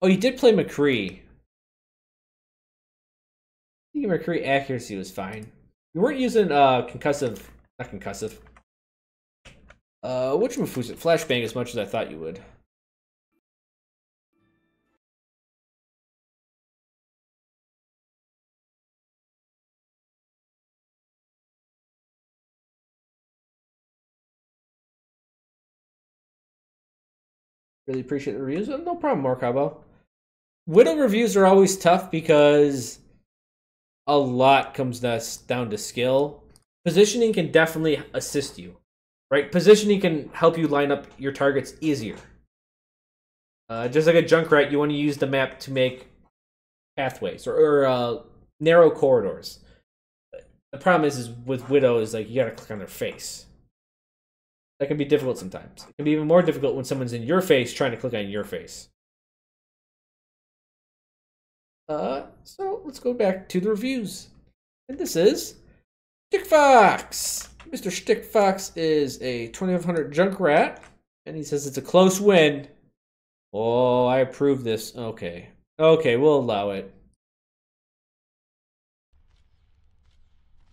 Oh, you did play McCree. I think McCree accuracy was fine. You weren't using concussive, not concussive. Whatchamafoosit, flashbang as much as I thought you would. Really appreciate the reviews. No problem, Morcabo. Widow reviews are always tough because a lot comes down to skill. Positioning can definitely assist you, right? Positioning can help you line up your targets easier. Just like a Junkrat, you want to use the map to make pathways or narrow corridors. The problem is with Widow is like you gotta click on their face. That can be difficult sometimes. It can be even more difficult when someone's in your face trying to click on your face. So let's go back to the reviews. And this is Schickfox. Mr. Schickfox is a 2500 Junkrat, and he says it's a close win. Oh, I approve this. Okay. Okay, we'll allow it.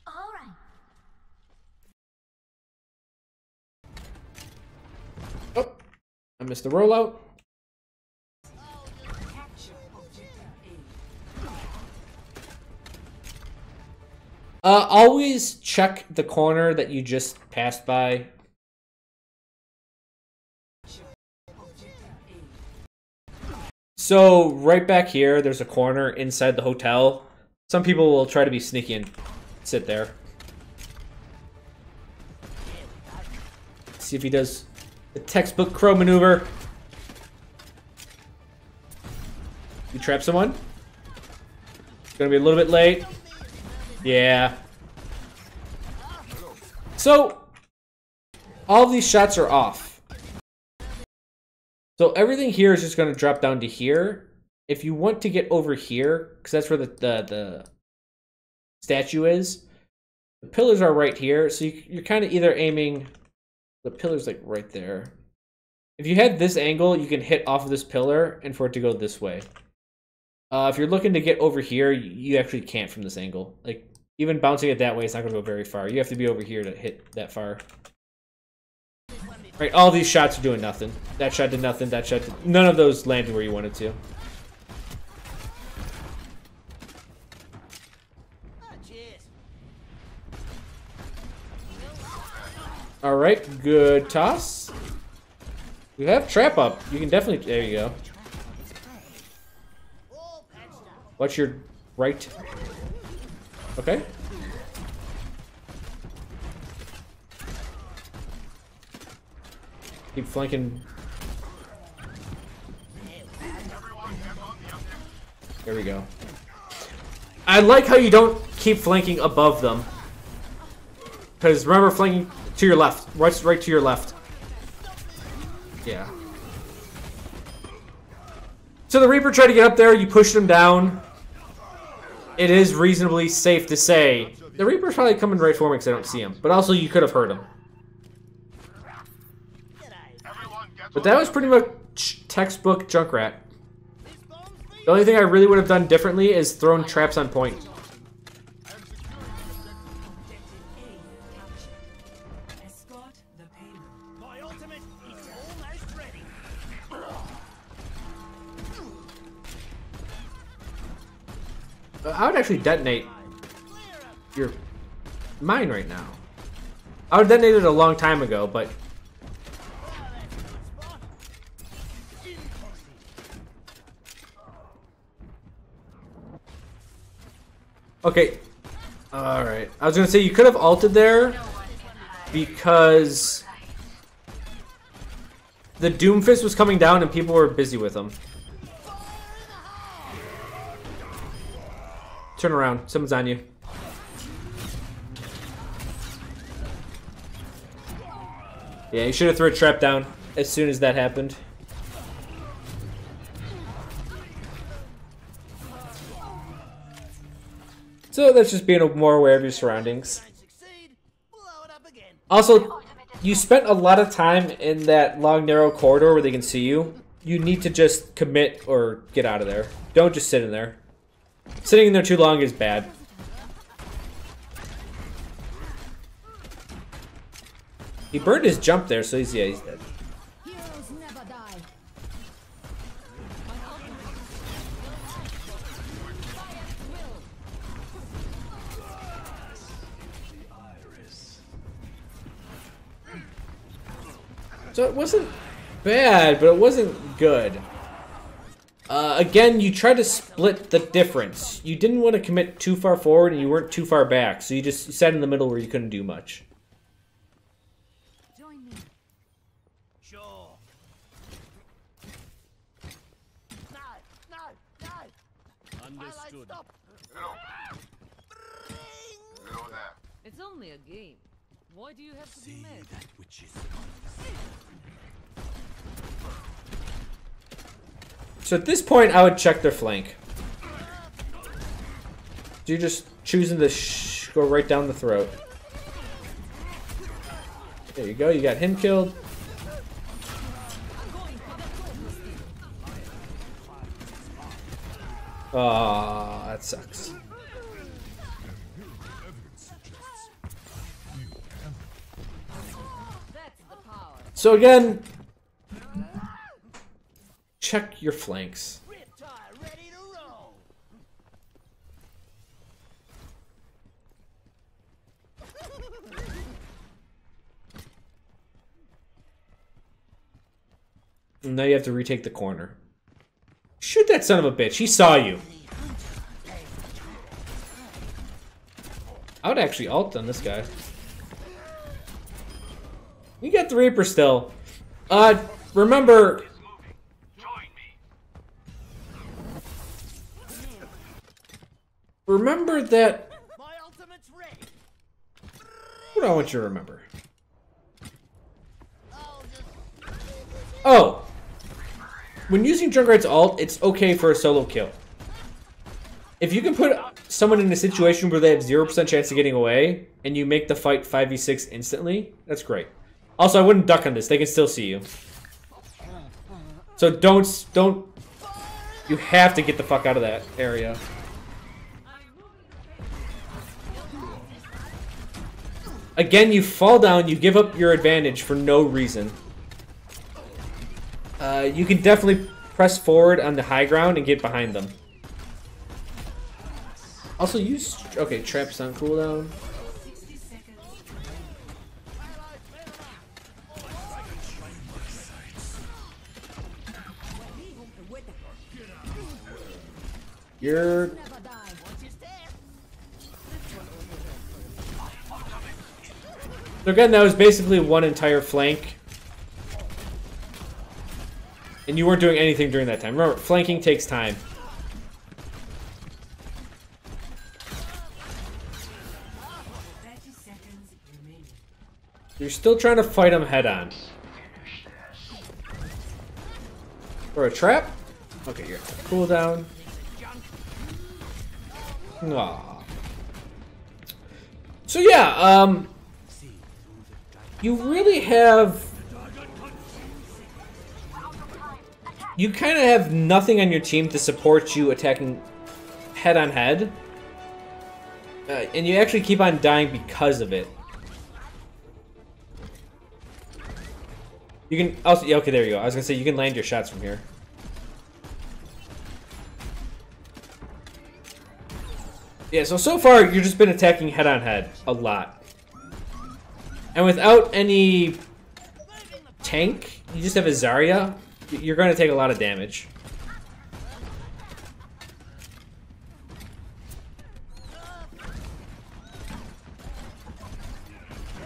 All right. Oh, I missed the rollout. Always check the corner that you just passed by. So, right back here, there's a corner inside the hotel. Some people will try to be sneaky and sit there. See if he does the textbook Chro maneuver. You trap someone? It's gonna be a little bit late. Yeah. So, all of these shots are off. So everything here is just going to drop down to here. If you want to get over here, because that's where the statue is, the pillars are right here. So you're kind of either aiming, the pillar's like right there. If you had this angle, you can hit off of this pillar and for it to go this way. If you're looking to get over here, you actually can't from this angle. Like, even bouncing it that way, it's not going to go very far. You have to be over here to hit that far. Right, all these shots are doing nothing. That shot did nothing, that shot did... None of those landed where you wanted to. Alright, good toss. We have trap up. You can definitely... There you go. Watch your right. Okay. Keep flanking. There we go. I like how you don't keep flanking above them. Because remember, flanking to your left. Right to your left. Yeah. So the Reaper tried to get up there, you pushed him down. It is reasonably safe to say the Reaper's probably coming right for me because I don't see him. But also, you could have heard him. But that was pretty much textbook Junkrat. The only thing I really would have done differently is thrown traps on point. I would actually detonate your mine right now. I would have detonated it a long time ago, but... Okay. Alright. I was gonna say, you could have ulted there because the Doomfist was coming down and people were busy with him. Turn around. Someone's on you. Yeah, you should have thrown a trap down as soon as that happened. So that's just being more aware of your surroundings. Also, you spent a lot of time in that long, narrow corridor where they can see you. you need to just commit or get out of there. Don't just sit in there. Sitting in there too long is bad. He burned his jump there, so he's dead. Heroes never die. So it wasn't bad, but it wasn't good. Again, you tried to split the difference. You didn't want to commit too far forward, and you weren't too far back, so you just sat in the middle where you couldn't do much. Join me. Sure. No. Understood. Stop. It's only a game. Why do you have to be mad? That which is So at this point, I would check their flank. So you're just choosing to go right down the throat. There you go, you got him killed. Ah, that sucks. That's the power. So again, check your flanks. Riptide, ready to roll. And now you have to retake the corner. Shoot that son of a bitch. He saw you. I would actually ult on this guy. You got the Reaper still. Remember... Remember that... My ultimate's ready. What do I want you to remember? Oh! When using Junkrat's ult, it's okay for a solo kill. If you can put someone in a situation where they have 0% chance of getting away, and you make the fight 5v6 instantly, that's great. Also, I wouldn't duck on this. They can still see you. So don't... You have to get the fuck out of that area. Again, you fall down, you give up your advantage for no reason. You can definitely press forward on the high ground and get behind them. Also use... Okay, trap's on cooldown. You're... Never die. So again, that was basically one entire flank. And you weren't doing anything during that time. Remember, flanking takes time. You're still trying to fight him head on. For a trap? Okay, you're cooldown. Aww. So yeah, you really have... You kind of have nothing on your team to support you attacking head on head. And you actually keep on dying because of it. You can also... Yeah, okay, there you go. I was going to say, you can land your shots from here. Yeah, so far, you've just been attacking head on head a lot. And without any tank, you just have a Zarya, you're going to take a lot of damage.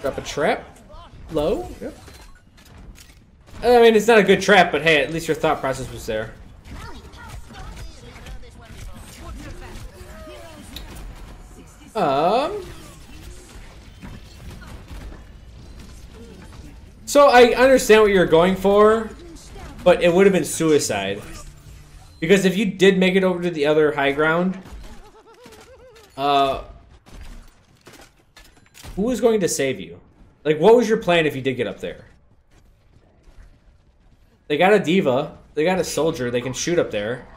Drop a trap. Low. Yep. I mean, it's not a good trap, but hey, at least your thought process was there. So I understand what you're going for, but it would have been suicide. Because if you did make it over to the other high ground, who was going to save you? Like, what was your plan if you did get up there? They got a diva. they got a soldier. They can shoot up there.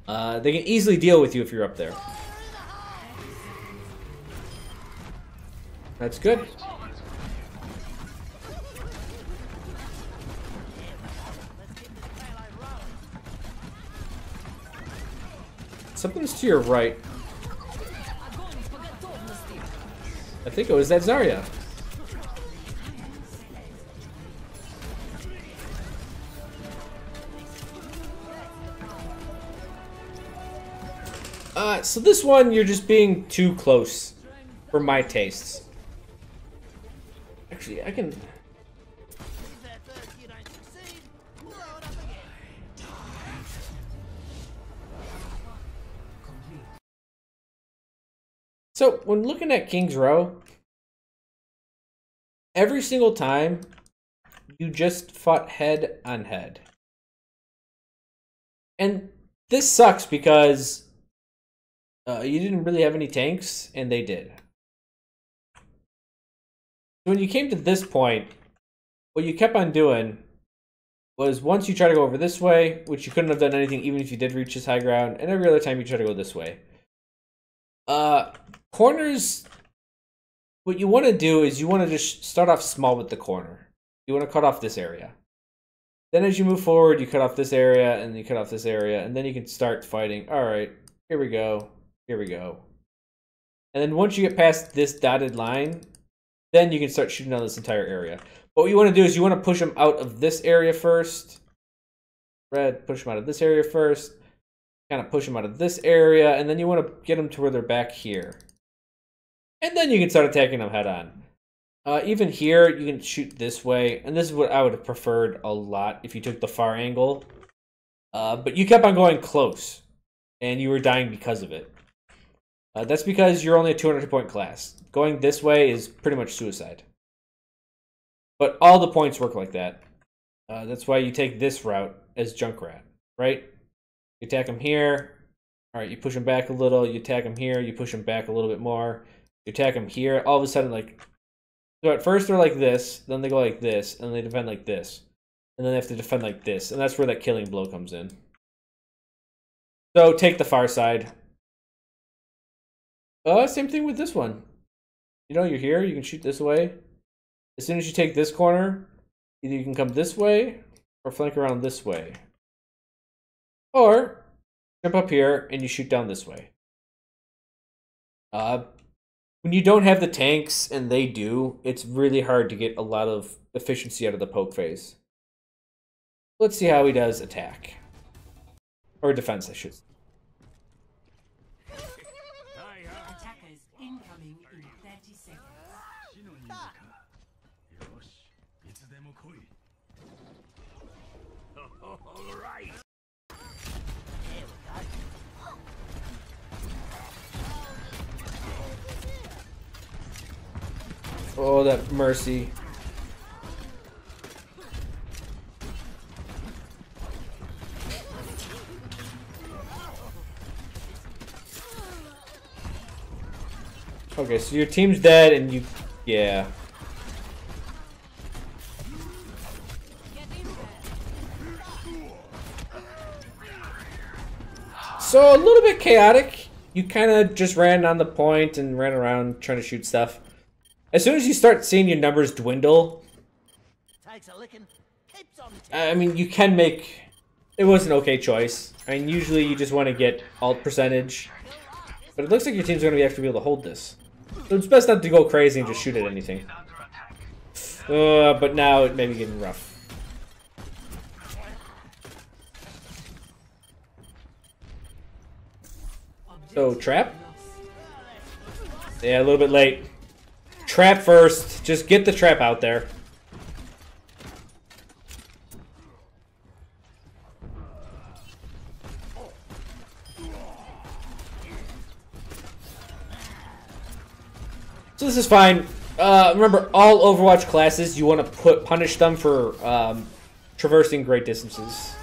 They can easily deal with you if you're up there. That's good. Something's to your right. I think it was that Zarya. So this one, you're just being too close for my tastes. Actually, I can... If at first you don't succeed, blow it up again. So, when looking at King's Row, every single time, you just fought head on head. And this sucks because you didn't really have any tanks, and they did. When you came to this point, what you kept on doing was once you try to go over this way, which you couldn't have done anything even if you did reach this high ground, and every other time you try to go this way. Corners, what you want to do is you want to just start off small with the corner. You want to cut off this area. Then as you move forward, you cut off this area, and you cut off this area, and then you can start fighting. Alright, here we go. Here we go. And then once you get past this dotted line, then you can start shooting down this entire area. But what you want to do is you want to push them out of this area first. Red, push them out of this area first. Kind of push them out of this area, and then you want to get them to where they're back here. And then you can start attacking them head on. Even here, you can shoot this way, and this is what I would have preferred a lot if you took the far angle. But you kept on going close, and you were dying because of it. That's because you're only a 200-point class. Going this way is pretty much suicide. But all the points work like that. That's why you take this route as Junkrat, right? You attack them here. Alright, you push them back a little. You attack them here. You push them back a little bit more. You attack them here. All of a sudden, like... So at first they're like this, then they go like this, and they defend like this. And then they have to defend like this. And that's where that killing blow comes in. So take the far side. Same thing with this one. You know, you're here, you can shoot this way. As soon as you take this corner, either you can come this way, or flank around this way. Or, jump up here, and you shoot down this way. When you don't have the tanks, and they do, it's really hard to get a lot of efficiency out of the poke phase. Let's see how he does attack. Or defense, I should say. Attackers incoming in 30 seconds. All right. Oh, that mercy. Okay, so your team's dead and you... Yeah. So, a little bit chaotic. You kind of just ran on the point and ran around trying to shoot stuff. As soon as you start seeing your numbers dwindle... Takes a licking, keeps on I mean, you can make... It was an okay choice. I mean, usually you just want to get alt percentage. But it looks like your team's going to actually be able to hold this. So it's best not to go crazy and just shoot at anything. But now it may be getting rough. So, trap? Yeah, a little bit late. Trap first. Just get the trap out there. So this is fine. Remember, all Overwatch classes, you want to punish them for traversing great distances.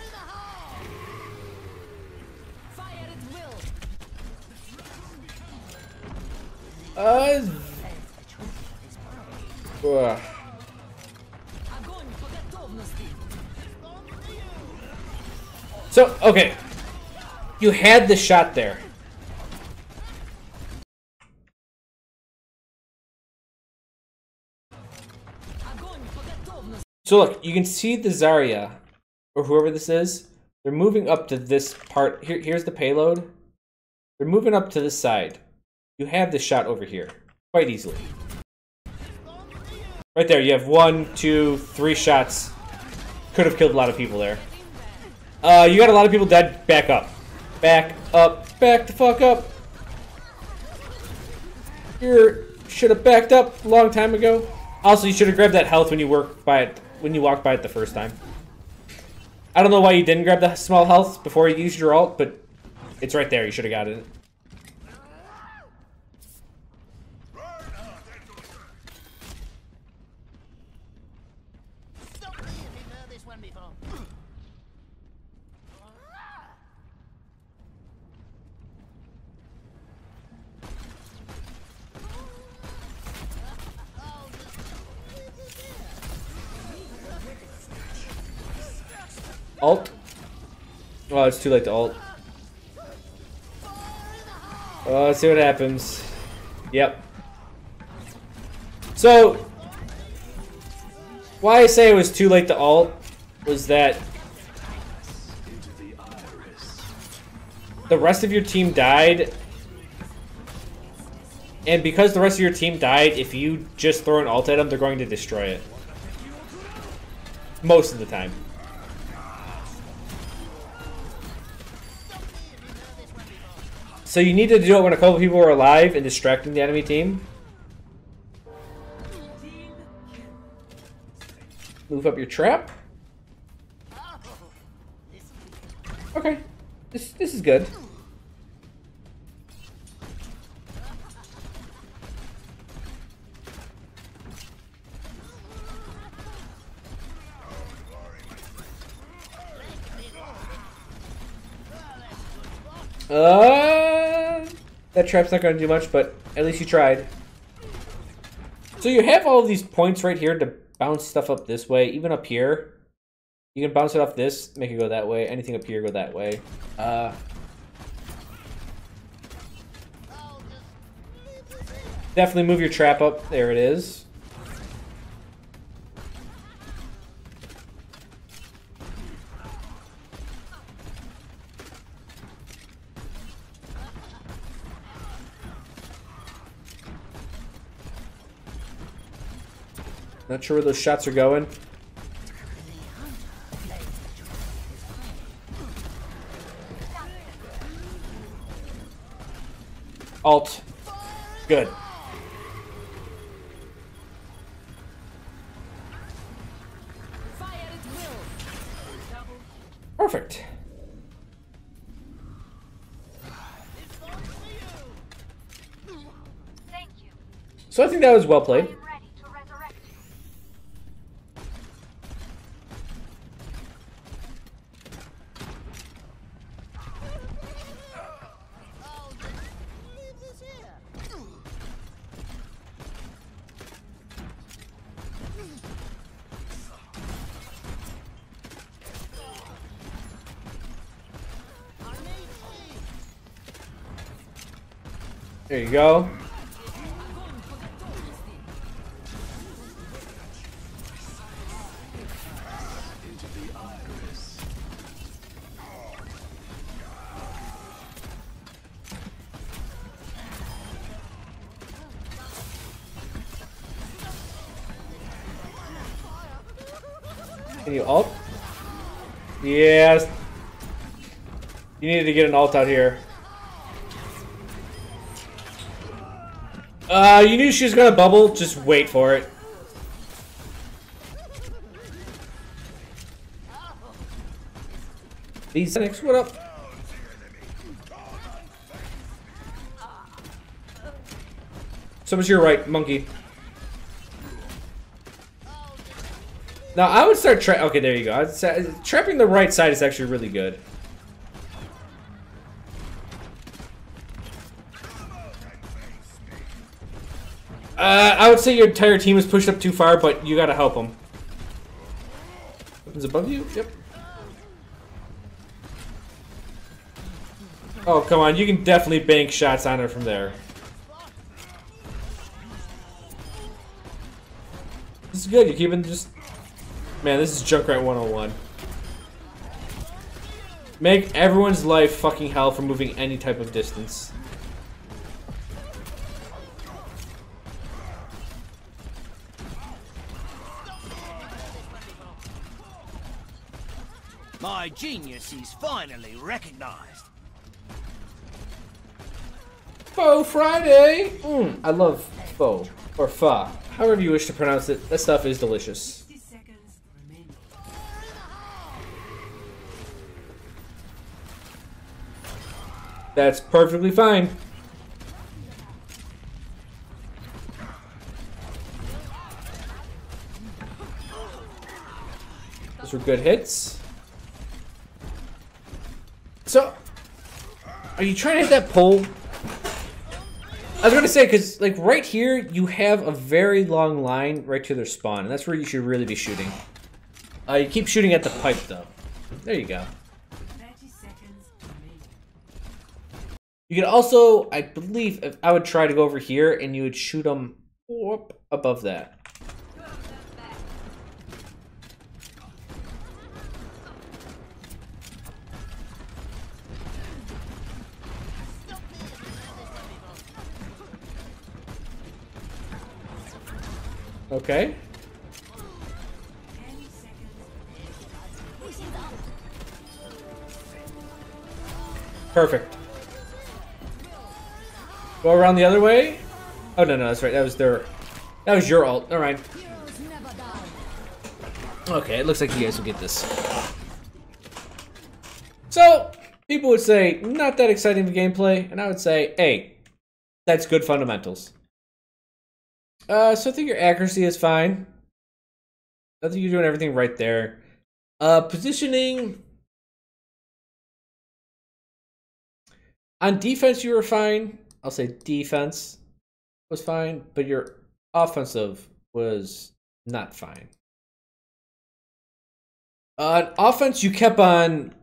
So, okay. You had the shot there. So look, you can see the Zarya, or whoever this is. They're moving up to this part. Here's the payload. They're moving up to this side. You have the shot over here. Quite easily. Right there, you have 1, 2, 3 shots. Could have killed a lot of people there. You got a lot of people dead. Back up. Back up. Back the fuck up. You should have backed up a long time ago. Also, you should have grabbed that health when you walked by it the first time. I don't know why you didn't grab the small health before you used your ult, but it's right there. You should have got it. Ult? Oh, it's too late to ult. Oh, let's see what happens. Yep. So, why I say it was too late to ult was that the rest of your team died, and because the rest of your team died, if you just throw an ult at them, they're going to destroy it. Most of the time. So you need to do it when a couple people are alive and distracting the enemy team. Move up your trap. Okay, this is good. That trap's not going to do much, but at least you tried. So you have all of these points right here to bounce stuff up this way, even up here. You can bounce it off this, make it go that way. Anything up here, go that way. Definitely move your trap up. There it is. Not sure where those shots are going. Alt. Good. Perfect. So I think that was well played. There you go. Can you ult? Yes. You needed to get an ult out here. You knew she was gonna bubble, just wait for it. These Phoenix, what up? Someone's to your right, monkey. Now I would start okay, there you go. Trapping the right side is actually really good. I would say your entire team is pushed up too far, but you gotta help them. Weapons above you? Yep. Oh, come on. You can definitely bank shots on her from there. This is good. You're keeping just... Man, this is Junkrat 101. Make everyone's life fucking hell for moving any type of distance. My genius is finally recognized. Faux Friday! I love faux. Or pho. However you wish to pronounce it. That stuff is delicious. 60 seconds remaining. That's perfectly fine. Those were good hits. So, are you trying to hit that pole? I was gonna say, because like right here, you have a very long line right to their spawn, and that's where you should really be shooting. You keep shooting at the pipe though. There you go. 30 seconds remaining. You could also, I believe, if I would try to go over here, and you would shoot them whoop, above that. Okay. 10 seconds. Perfect. Go around the other way. Oh no, that's right. That was their. That was your ult. All right. Heroes never die. Okay, it looks like you guys will get this. So people would say not that exciting of gameplay, and I would say, hey, that's good fundamentals. So I think your accuracy is fine. I think you're doing everything right there. Positioning. On defense, you were fine. I'll say defense was fine, but your offensive was not fine. On offense, you kept on...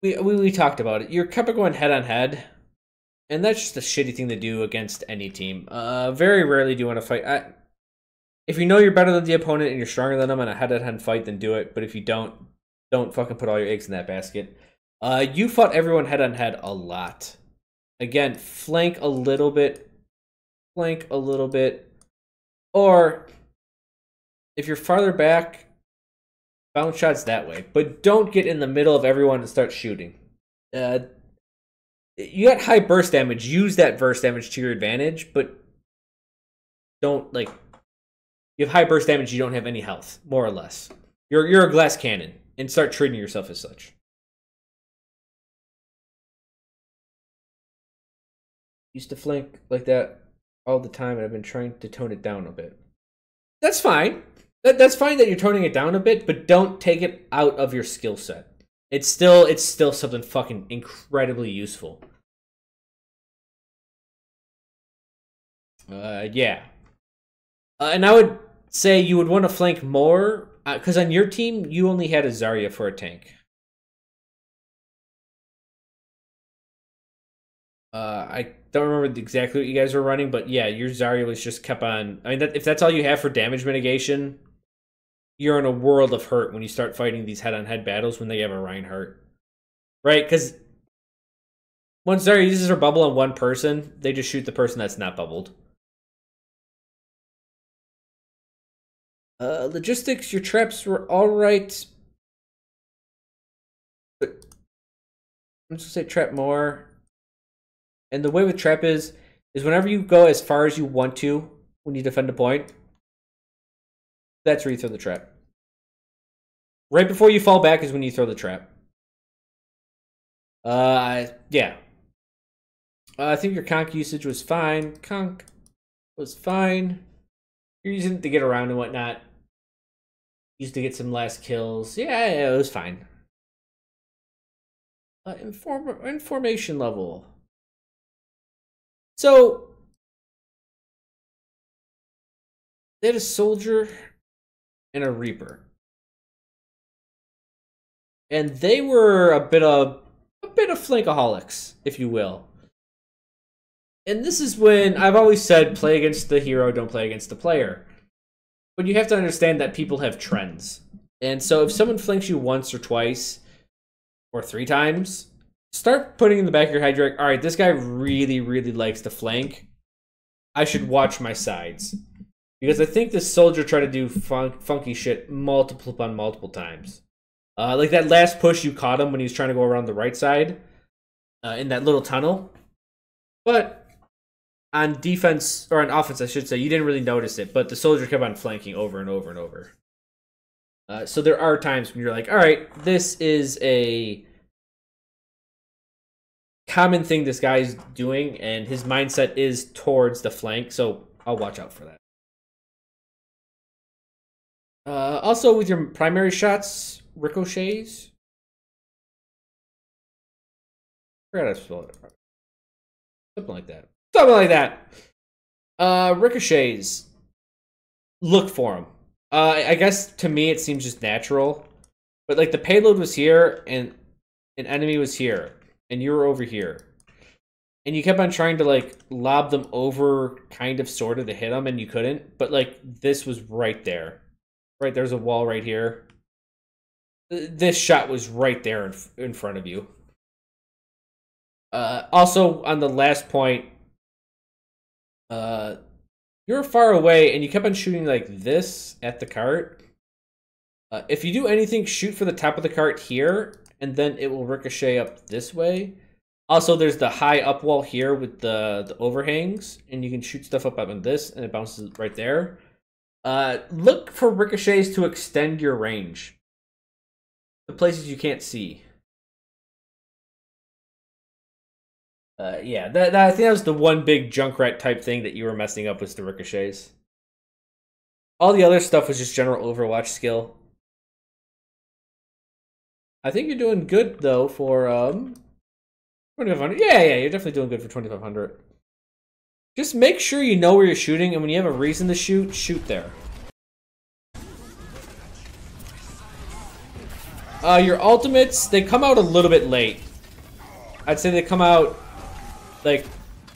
We talked about it. You kept on going head-on-head. And that's just a shitty thing to do against any team. Very rarely do you want to fight. If you know you're better than the opponent and you're stronger than them in a head-to-head fight, then do it. But if you don't fucking put all your eggs in that basket. You fought everyone head-on-head a lot. Again, flank a little bit. Flank a little bit. Or, if you're farther back, bounce shots that way. But don't get in the middle of everyone and start shooting. You got high burst damage. Use that burst damage to your advantage, but don't, like... You have high burst damage, you don't have any health, more or less. You're a glass cannon, and start treating yourself as such. Used to flank like that all the time, and I've been trying to tone it down a bit. That's fine. That's fine that you're toning it down a bit, but don't take it out of your skill set. It's still something fucking incredibly useful. Yeah. And I would say you would want to flank more, because on your team, you only had a Zarya for a tank. I don't remember exactly what you guys were running, but yeah, your Zarya was just kept on... I mean, if that's all you have for damage mitigation, you're in a world of hurt when you start fighting these head-on-head battles when they have a Reinhardt. Right? Because once Zarya uses her bubble on one person, they just shoot the person that's not bubbled. Logistics, your traps were alright. But I'm just gonna say trap more. And the way with trap is whenever you go as far as you want to when you defend a point, that's where you throw the trap. Right before you fall back is when you throw the trap. Yeah. I think your conk usage was fine. Conk was fine. You're using it to get around and whatnot. Used to get some last kills. Yeah, it was fine. Information level. So, they had a soldier and a reaper. And they were a bit bit of flankaholics, if you will. And this is when I've always said play against the hero, don't play against the player. But you have to understand that people have trends. And so if someone flanks you once or twice or 3 times, start putting in the back of your head, you're like, all right, this guy really, really likes to flank. I should watch my sides. Because I think this soldier tried to do funky shit multiple upon multiple times. Like that last push, you caught him when he was trying to go around the right side in that little tunnel. But on defense, or on offense, I should say, you didn't really notice it, but the soldier kept on flanking over and over and over. So there are times when you're like, all right, this is a common thing this guy's doing, and his mindset is towards the flank, so I'll watch out for that. Also, with your primary shots, ricochets. I forgot how to spell it. Something like that. Something like that. Ricochets. Look for them. I guess to me it seems just natural. But like the payload was here and an enemy was here. And you were over here. And you kept on trying to like lob them over kind of sort of to hit them and you couldn't. But like this was right there. Right, there's a wall right here. This shot was right there in front of you. Also, on the last point, you were far away and you kept on shooting like this at the cart. If you do anything, shoot for the top of the cart here, and then it will ricochet up this way. Also, there's the high up wall here with the overhangs, and you can shoot stuff up on this, and it bounces right there. Look for ricochets to extend your range. The places you can't see. Yeah, I think that was the one big Junkrat type thing that you were messing up, was the ricochets. All the other stuff was just general Overwatch skill. I think you're doing good though for 2,500. Yeah, you're definitely doing good for 2,500. Just make sure you know where you're shooting, and when you have a reason to shoot, shoot there. Your ultimates, they come out a little bit late. I'd say they come out like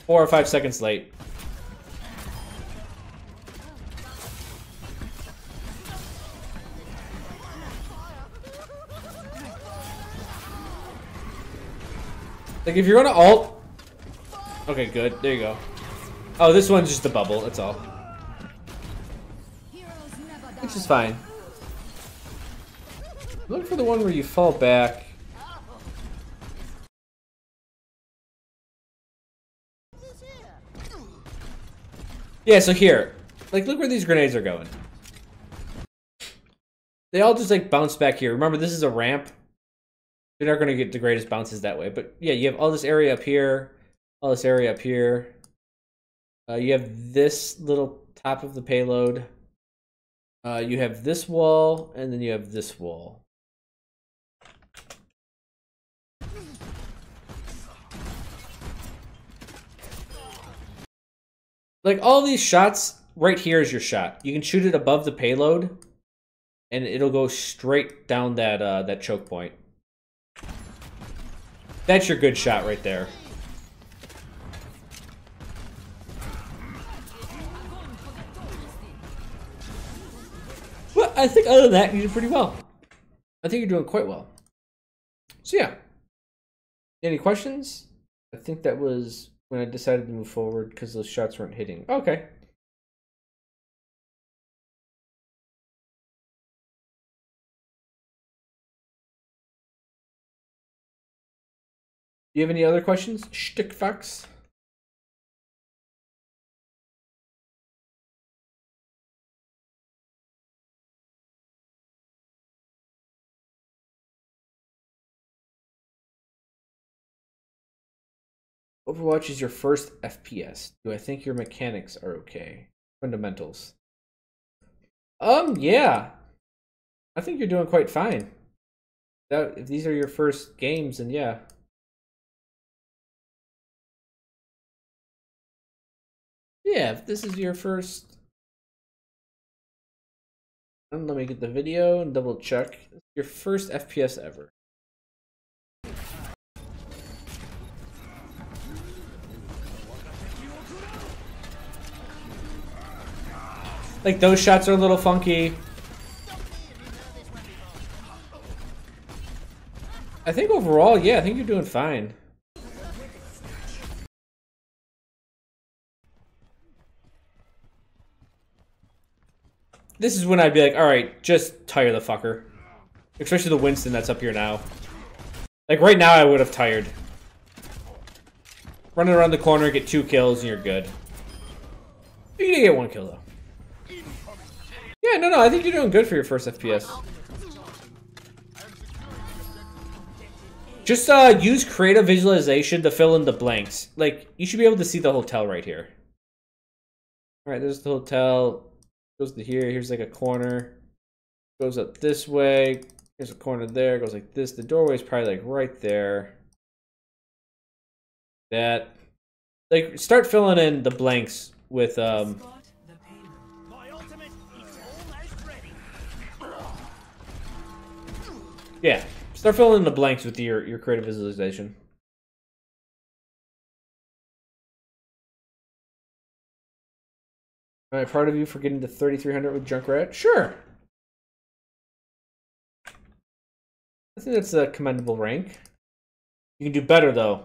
4 or 5 seconds late. Like if you're gonna ult, okay, good. There you go. Oh, this one's just a bubble. That's all. Which is fine. Look for the one where you fall back. Yeah, so here. Like, look where these grenades are going. They all just, like, bounce back here. Remember, this is a ramp. You're not going to get the greatest bounces that way. But, yeah, you have all this area up here. All this area up here. You have this little top of the payload. You have this wall, and then you have this wall. Like, all these shots, right here is your shot. You can shoot it above the payload, and it'll go straight down that that choke point. That's your good shot right there. Well, I think other than that, you did pretty well. I think you're doing quite well. So yeah. Any questions? I think that was when I decided to move forward because those shots weren't hitting. Okay. Do you have any other questions, Schickfox? Overwatch is your first FPS. Do I think your mechanics are okay? Fundamentals. Yeah. I think you're doing quite fine. If these are your first games, then yeah. Yeah, if this is your first... Let me get the video and double check. Your first FPS ever. Like, those shots are a little funky. I think overall, yeah, I think you're doing fine. This is when I'd be like, alright, just tire the fucker. Especially the Winston that's up here now. Like, right now I would have tired. Running around the corner, get 2 kills, and you're good. You did get 1 kill, though. Yeah, no, I think you're doing good for your first FPS. Just use creative visualization to fill in the blanks. Like, you should be able to see the hotel right here. Alright, there's the hotel. Goes to here. Here's like a corner. Goes up this way. Here's a corner there. Goes like this. The doorway is probably like right there. That. Like, start filling in the blanks with Spot the payload. My ultimate is almost ready. yeah. Start filling in the blanks with your creative visualization. Am I proud of you for getting to 3,300 with Junkrat? Sure. I think that's a commendable rank. You can do better, though.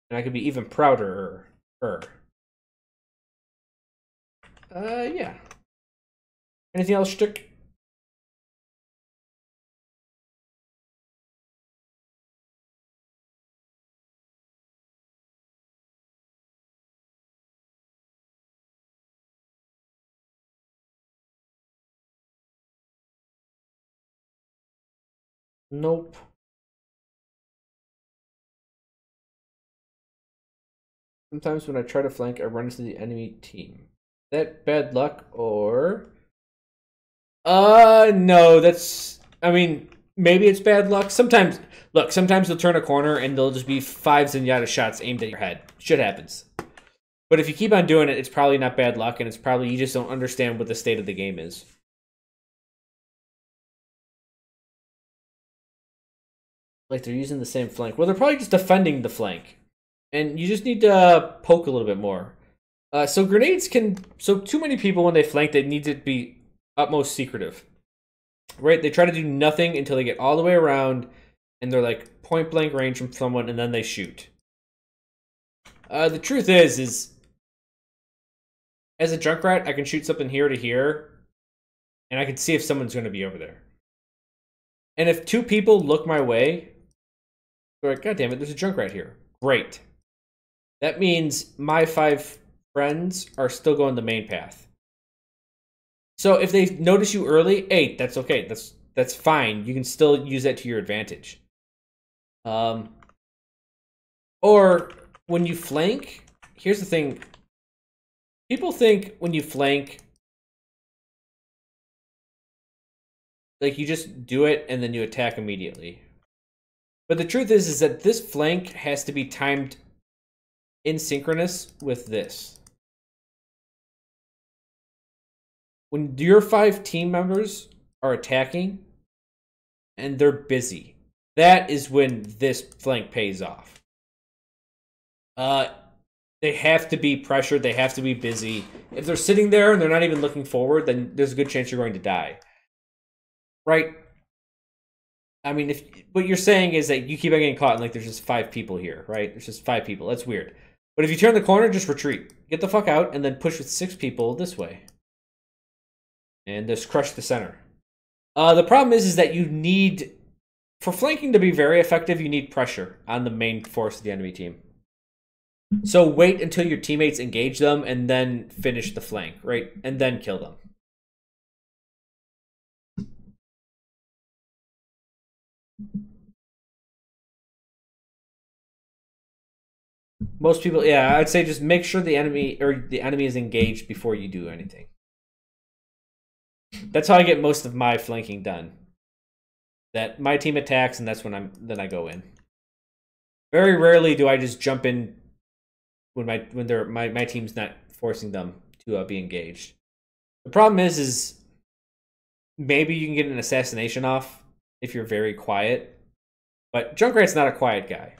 And I could be even prouder. Yeah. Anything else, Stick? Nope. Sometimes when I try to flank, I run into the enemy team. That bad luck or... no, that's... I mean, maybe it's bad luck. Sometimes, look, sometimes you'll turn a corner and there'll just be 5 Zenyatta shots aimed at your head. Shit happens. But if you keep on doing it, it's probably not bad luck, and it's probably you just don't understand what the state of the game is. Like, they're using the same flank. Well, they're probably just defending the flank. And you just need to poke a little bit more. So grenades can... So too many people, when they flank, they need to be utmost secretive. Right? They try to do nothing until they get all the way around, and they're like point blank range from someone, and then they shoot. The truth is as a Junkrat, I can shoot something here to here, and I can see if someone's going to be over there. And if 2 people look my way, they're like, God damn it, there's a Junkrat here. Great. That means my 5 friends are still going the main path. So if they notice you early, hey, that's okay. That's fine. You can still use that to your advantage. Or when you flank, here's the thing. People think when you flank, like, you just do it and then you attack immediately. But the truth is that this flank has to be timed in synchronous with this. When your 5 team members are attacking and they're busy, that is when this flank pays off. They have to be pressured, they have to be busy. If they're sitting there and they're not even looking forward, then there's a good chance you're going to die. Right? I mean, if what you're saying is that you keep on getting caught and, like, there's just 5 people here, right? There's just 5 people. That's weird. But if you turn the corner, just retreat. Get the fuck out and then push with 6 people this way. And just crush the center. The problem is that you need... For flanking to be very effective, you need pressure on the main force of the enemy team. So wait until your teammates engage them and then finish the flank, right? And then kill them. Most people, yeah, I'd say just make sure the enemy is engaged before you do anything. That's how I get most of my flanking done. That my team attacks, and that's when I go in. Very rarely do I just jump in when my team's not forcing them to be engaged. The problem is maybe you can get an assassination off if you're very quiet, but Junkrat's not a quiet guy.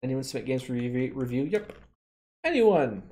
Anyone submit games for review? Yep. anyone.